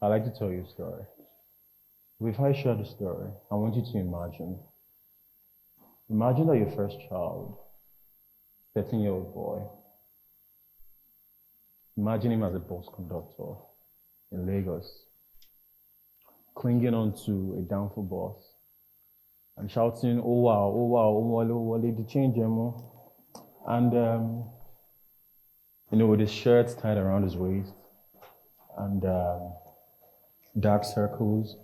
I'd like to tell you a story. Before I share the story, I want you to imagine that your first child, 13-year-old boy, imagine him as a bus conductor in Lagos, clinging onto a downfall bus and shouting, oh wow, oh wale, the change, Emo. And, with his shirt tied around his waist and dark circles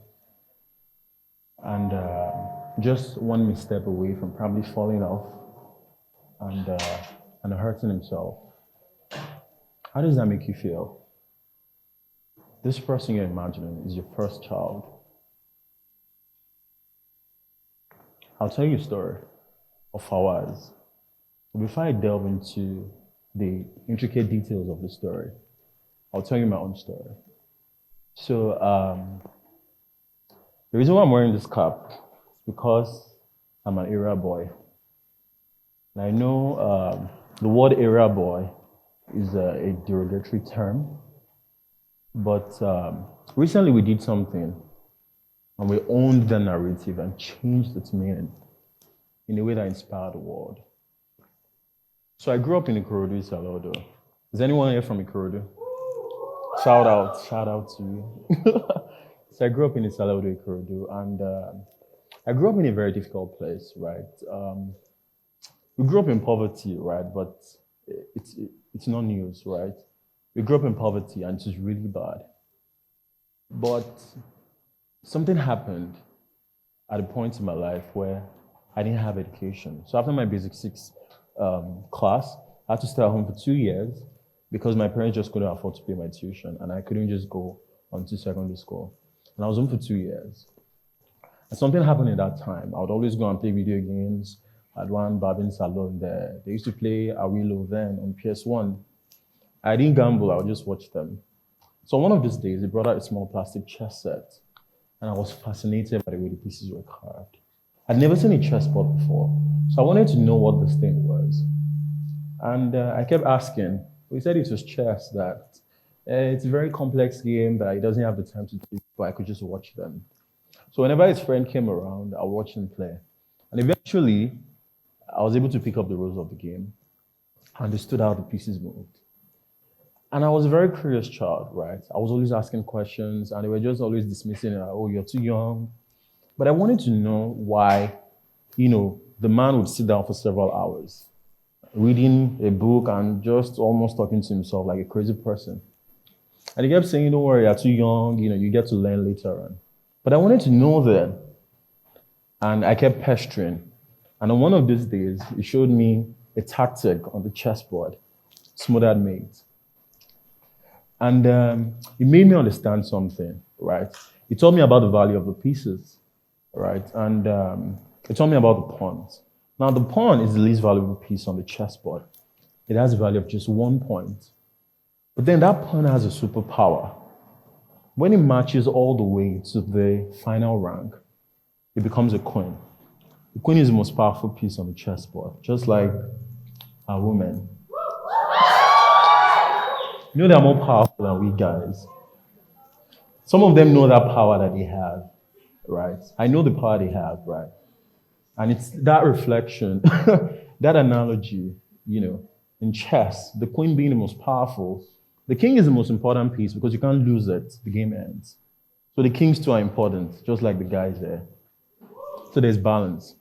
and just one misstep away from probably falling off and hurting himself. How does that make you feel? This person you're imagining is your first child. I'll tell you a story of ours. Before I delve into the intricate details of the story, I'll tell you my own story. So, the reason why I'm wearing this cap is because I'm an area boy. And I know the word area boy is a derogatory term, but recently we did something and we owned the narrative and changed its meaning in a way that inspired the world. So I grew up in Ikorodu, Salodo. Is anyone here from Ikorodu? Shout out to you. So I grew up in Salodo, Ikorodu, and I grew up in a very difficult place, right? We grew up in poverty, right? But it's not news, right? We grew up in poverty and it was really bad. But something happened at a point in my life where I didn't have education. So after my basic six class, I had to stay at home for 2 years because my parents just couldn't afford to pay my tuition and I couldn't just go on to secondary school. And I was home for 2 years. And something happened in that time. I would always go and play video games at one barbing salon there. They used to play Awilo then on PS1. I didn't gamble, I would just watch them. So one of these days, they brought out a small plastic chess set, and I was fascinated by the way the pieces were carved. I'd never seen a chessboard before, so I wanted to know what this thing was. And I kept asking. He said it was chess, that it's a very complex game, that he doesn't have the time to teach, but I could just watch them. So whenever his friend came around, I would watch him play. And eventually, I was able to pick up the rules of the game, understood how the pieces moved. And I was a very curious child, right? I was always asking questions, and they were just always dismissing it, like, oh, you're too young. But I wanted to know why, the man would sit down for several hours, reading a book and just almost talking to himself like a crazy person. And he kept saying, don't worry, you're too young, you get to learn later on. But I wanted to know then. And I kept pestering. And on one of these days, he showed me a tactic on the chessboard, smothered mate. And it made me understand something, right? It told me about the value of the pieces, right? And it told me about the pawns. Now, the pawn is the least valuable piece on the chessboard. It has a value of just 1 point. But then that pawn has a superpower. When it matches all the way to the final rank, it becomes a queen. The queen is the most powerful piece on the chessboard, just like a woman. They're more powerful than we guys. Some of them know that power that they have, right? I know the power they have, right? And it's that reflection, that analogy, in chess, the queen being the most powerful, the king is the most important piece because you can't lose it, the game ends. So the kings too are important, just like the guys there. So there's balance.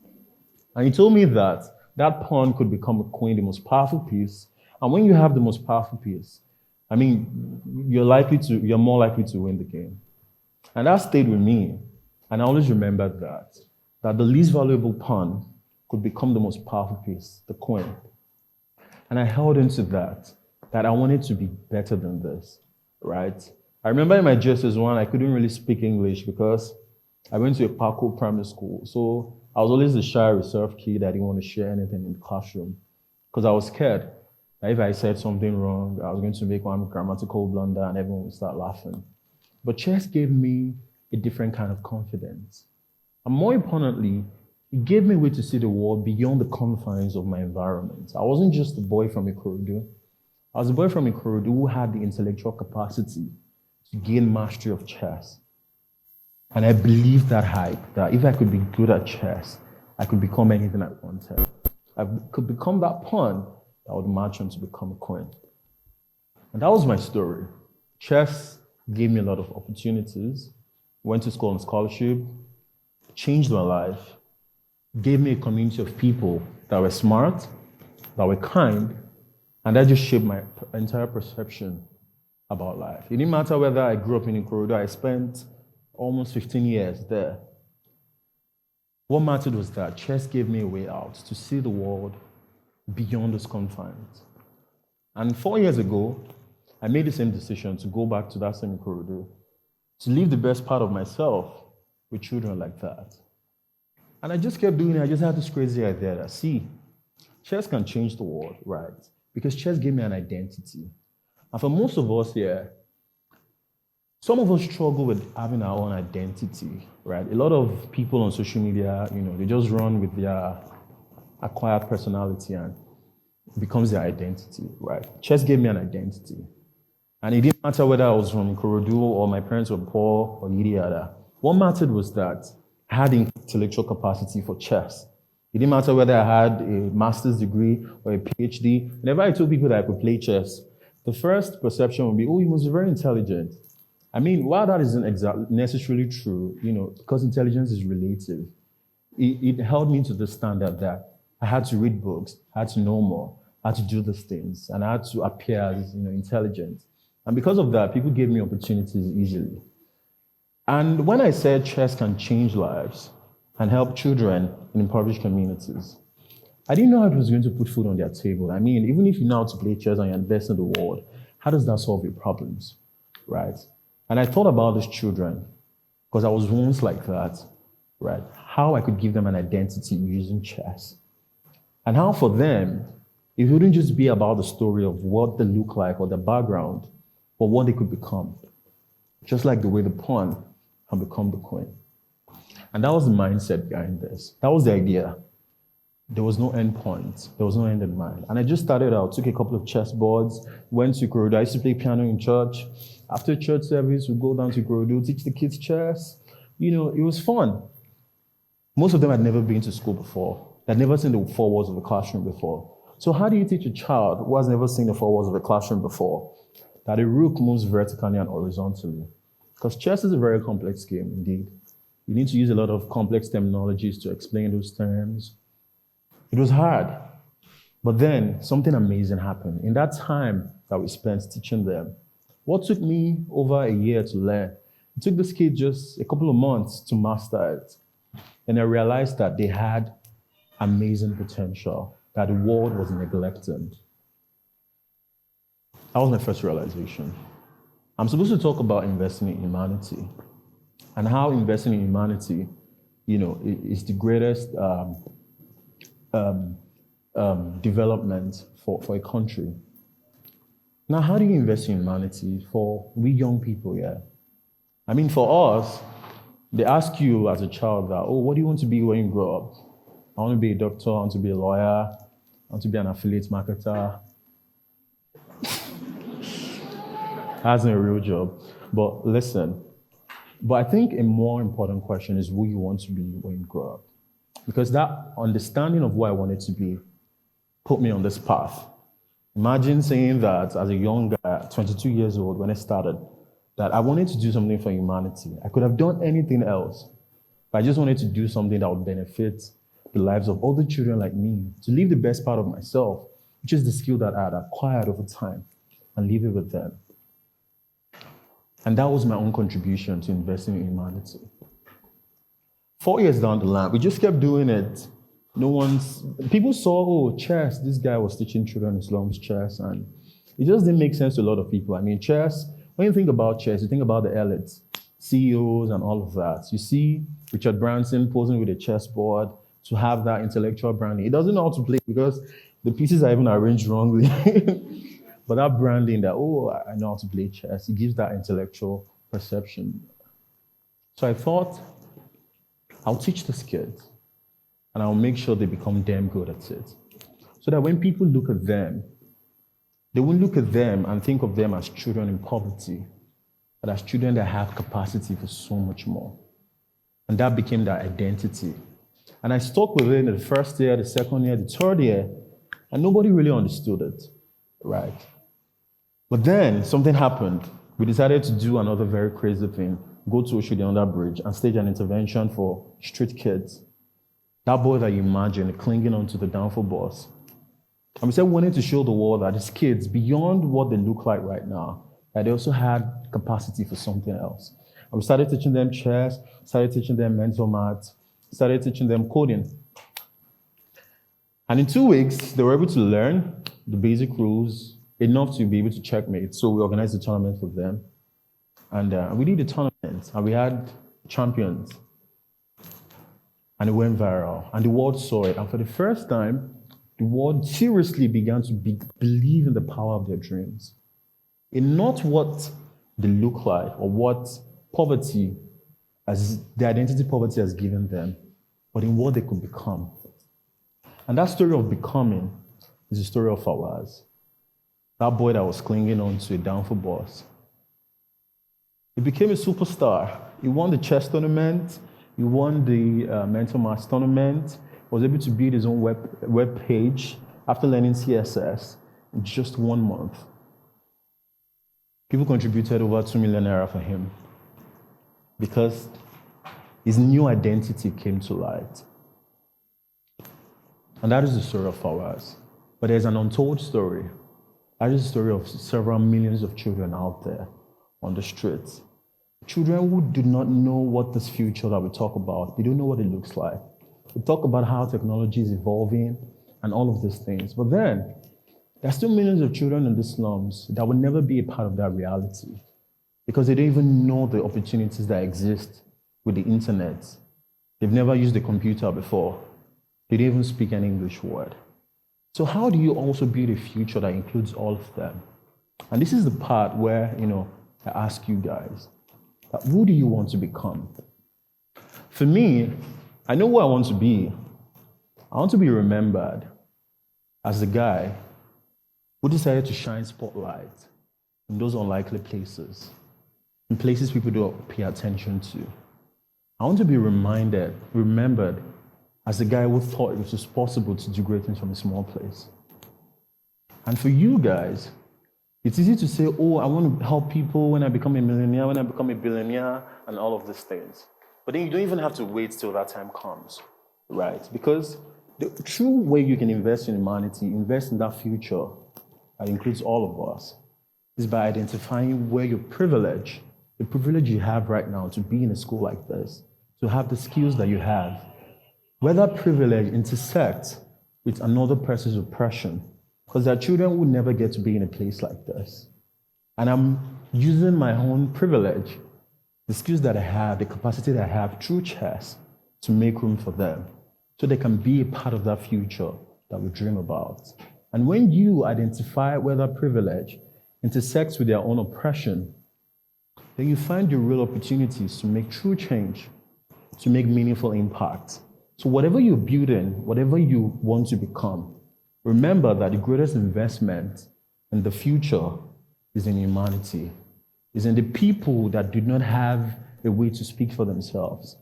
And he told me that that pawn could become a queen, the most powerful piece. And when you have the most powerful piece, you're more likely to win the game. And that stayed with me. And I always remembered that the least valuable pawn could become the most powerful piece, the queen. And I held into that I wanted to be better than this, right? I remember in my JSS1, I couldn't really speak English because I went to a Paco primary school. So I was always the shy, reserved kid. I didn't want to share anything in the classroom because I was scared that if I said something wrong, I was going to make one grammatical blunder and everyone would start laughing. But chess gave me a different kind of confidence. And more importantly, it gave me a way to see the world beyond the confines of my environment. I wasn't just a boy from Ikorodu. I was a boy from Ikorodu who had the intellectual capacity to gain mastery of chess. And I believed that hype, that if I could be good at chess, I could become anything I wanted. I could become that pawn that would march on to become a queen. And that was my story. Chess gave me a lot of opportunities. Went to school on scholarship, changed my life, gave me a community of people that were smart, that were kind, and that just shaped my entire perception about life. It didn't matter whether I grew up in Ikorodu, I spent almost 15 years there. What mattered was that chess gave me a way out to see the world beyond those confines. And 4 years ago, I made the same decision to go back to that same Ikorodu, to leave the best part of myself with children like that. And I just kept doing it. I just had this crazy idea that, see, chess can change the world, right? Because chess gave me an identity. And for most of us here, some of us struggle with having our own identity, right? A lot of people on social media, they just run with their acquired personality and it becomes their identity, right? Chess gave me an identity. And it didn't matter whether I was from Ikorodu or my parents were poor or yada. What mattered was that I had intellectual capacity for chess. It didn't matter whether I had a master's degree or a PhD. Whenever I told people that I could play chess, the first perception would be, oh, you must be very intelligent. I mean, while that isn't necessarily true, because intelligence is relative, it helped me to understand that I had to read books, I had to know more, I had to do these things, and I had to appear as intelligent. And because of that, people gave me opportunities easily. And when I said chess can change lives and help children in impoverished communities, I didn't know how it was going to put food on their table. I mean, even if you know how to play chess and you're the best in the world, how does that solve your problems, right? And I thought about these children, because I was once like that, right? How I could give them an identity using chess. And how for them, it wouldn't just be about the story of what they look like or their background, but what they could become. Just like the way the pawn can become the queen. And that was the mindset behind this. That was the idea. There was no end point. There was no end in mind. And I just started out, took a couple of chess boards, went to Ikorodu. I used to play piano in church. After church service, we'd go down to Ikorodu, teach the kids chess. It was fun. Most of them had never been to school before. They'd never seen the four walls of a classroom before. So how do you teach a child who has never seen the four walls of a classroom before that a rook moves vertically and horizontally? Because chess is a very complex game, indeed. You need to use a lot of complex terminologies to explain those terms. It was hard. But then something amazing happened. In that time that we spent teaching them, what took me over a year to learn, it took this kid just a couple of months to master it. And I realized that they had amazing potential, that the world was neglected. That was my first realization. I'm supposed to talk about investing in humanity and how investing in humanity, is the greatest development for a country. Now, how do you invest in humanity for we young people, yeah? I mean, for us, they ask you as a child that, what do you want to be when you grow up? I want to be a doctor, I want to be a lawyer, I want to be an affiliate marketer. That's not a real job. But listen, I think a more important question is who you want to be when you grow up. Because that understanding of who I wanted to be put me on this path. Imagine saying that as a young guy, 22 years old, when I started, that I wanted to do something for humanity. I could have done anything else, but I just wanted to do something that would benefit the lives of other children like me, to leave the best part of myself, which is the skill that I had acquired over time, and leave it with them. And that was my own contribution to investing in humanity. 4 years down the line, we just kept doing it. People saw, chess, this guy was teaching children in slums chess, and it just didn't make sense to a lot of people. I mean, chess, when you think about chess, you think about the elites, CEOs and all of that. You see Richard Branson posing with a chessboard to have that intellectual branding. He doesn't know how to play because the pieces are even arranged wrongly. But that branding that, I know how to play chess, it gives that intellectual perception. So I thought, I'll teach these kids, and I'll make sure they become damn good at it. So that when people look at them, they won't look at them and think of them as children in poverty. but as children that have capacity for so much more. And that became their identity. And I stuck with it in the first year, the second year, the third year, and nobody really understood it, right? But then something happened. We decided to do another very crazy thing, go to Oshodi Under Bridge and stage an intervention for street kids. That boy that you imagine clinging onto the downfall bus. And we said we wanted to show the world that these kids, beyond what they look like right now, that they also had capacity for something else. And we started teaching them chess, started teaching them mental math, started teaching them coding. And in 2 weeks, they were able to learn the basic rules, enough to be able to checkmate. So we organized a tournament for them. And we did the tournament, and we had champions. And it went viral, and the world saw it. And for the first time, the world seriously began to believe in the power of their dreams. In not what they look like or what poverty, as the identity poverty has given them, but in what they could become. And that story of becoming is the story of Fawaz. That boy that was clinging on to a downfall bus. He became a superstar. He won the chess tournament. He won the mental math tournament. Was able to build his own web page after learning CSS in just 1 month. People contributed over 2 million naira for him because his new identity came to light. And that is the story of Fawaz. But there's an untold story. That is the story of several millions of children out there on the streets. Children who do not know what this future that we talk about, they don't know what it looks like. We talk about how technology is evolving and all of these things. But then, there are still millions of children in the slums that will never be a part of that reality because they don't even know the opportunities that exist with the internet. They've never used a computer before. They don't even speak an English word. So how do you also build a future that includes all of them? And this is the part where, I ask you guys, who do you want to become? For me, I know who I want to be. I want to be remembered as the guy who decided to shine spotlight in those unlikely places, in places people don't pay attention to. I want to be remembered as the guy who thought it was possible to do great things from a small place. And for you guys, it's easy to say, oh, I want to help people when I become a millionaire, when I become a billionaire, and all of these things. But then you don't even have to wait till that time comes, right? Because the true way you can invest in humanity, invest in that future that includes all of us, is by identifying where your privilege, the privilege you have right now to be in a school like this, to have the skills that you have, where that privilege intersects with another person's oppression. Because there are children who never get to be in a place like this. And I'm using my own privilege, the skills that I have, the capacity that I have through chess to make room for them so they can be a part of that future that we dream about. And when you identify where that privilege intersects with their own oppression, then you find your real opportunities to make true change, to make meaningful impact. So whatever you're building, whatever you want to become, remember that the greatest investment in the future is in humanity, is in the people that do not have a way to speak for themselves.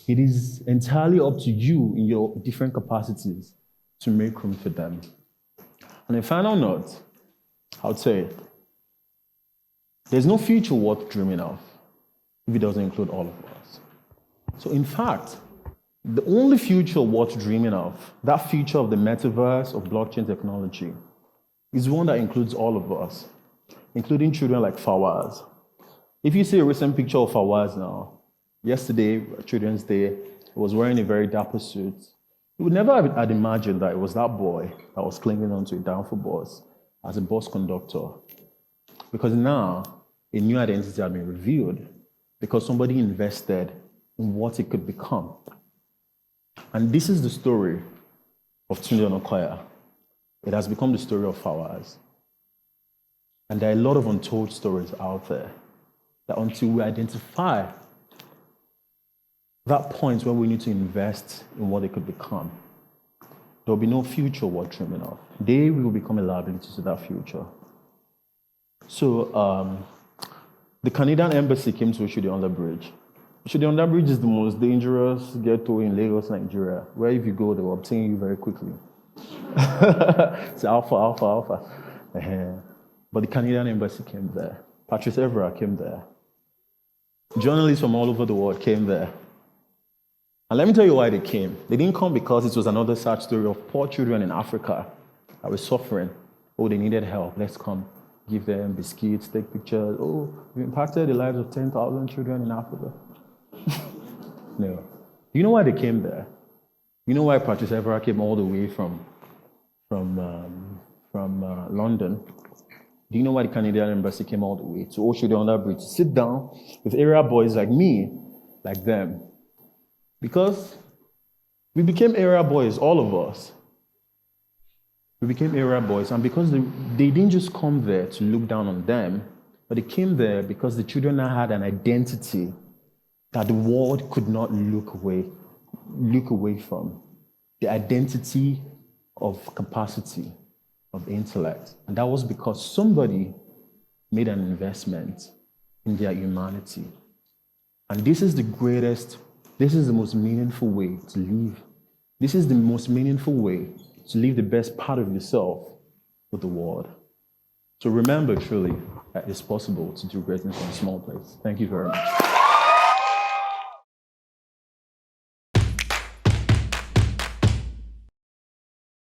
It is entirely up to you in your different capacities to make room for them. On a final note, I'll say, there's no future worth dreaming of if it doesn't include all of us. So in fact, the only future worth dreaming of, that future of the metaverse, of blockchain technology, is one that includes all of us, including children like Fawaz. If you see a recent picture of Fawaz now, yesterday, Children's Day, he was wearing a very dapper suit. You would never have imagined that it was that boy that was clinging onto a downfall bus as a bus conductor. Because now, a new identity had been revealed because somebody invested in what it could become. And this is the story of Tunde Onakoya. It has become the story of Fawaz. And there are a lot of untold stories out there that until we identify that point where we need to invest in what it could become, there will be no future worth dreaming of. They will become a liability to that future. So The Canadian embassy came to Oshodi Bridge. Oshodi Bridge is the most dangerous ghetto in Lagos, Nigeria, where if you go, they will obtain you very quickly. It's alpha, alpha, alpha. But the Canadian embassy came there. Patrice Evra came there. Journalists from all over the world came there. And let me tell you why they came. They didn't come because it was another sad story of poor children in Africa that were suffering. Oh, they needed help. Let's come. Give them biscuits, take pictures. Oh, we impacted the lives of 10,000 children in Africa. No. You know why they came there? You know why Patrice Evra came all the way from London? Do you know why the Canadian embassy came all the way to Oshodi Bridge to sit down with area boys like me, like them? Because we became area boys, all of us. We became area boys, and because they didn't just come there to look down on them, but they came there because the children now had an identity that the world could not look away from. The identity of capacity, of intellect. And that was because somebody made an investment in their humanity. And this is the most meaningful way to live. This is the most meaningful way to leave the best part of yourself with the world. So remember truly that it's possible to do great things from a small place. Thank you very much.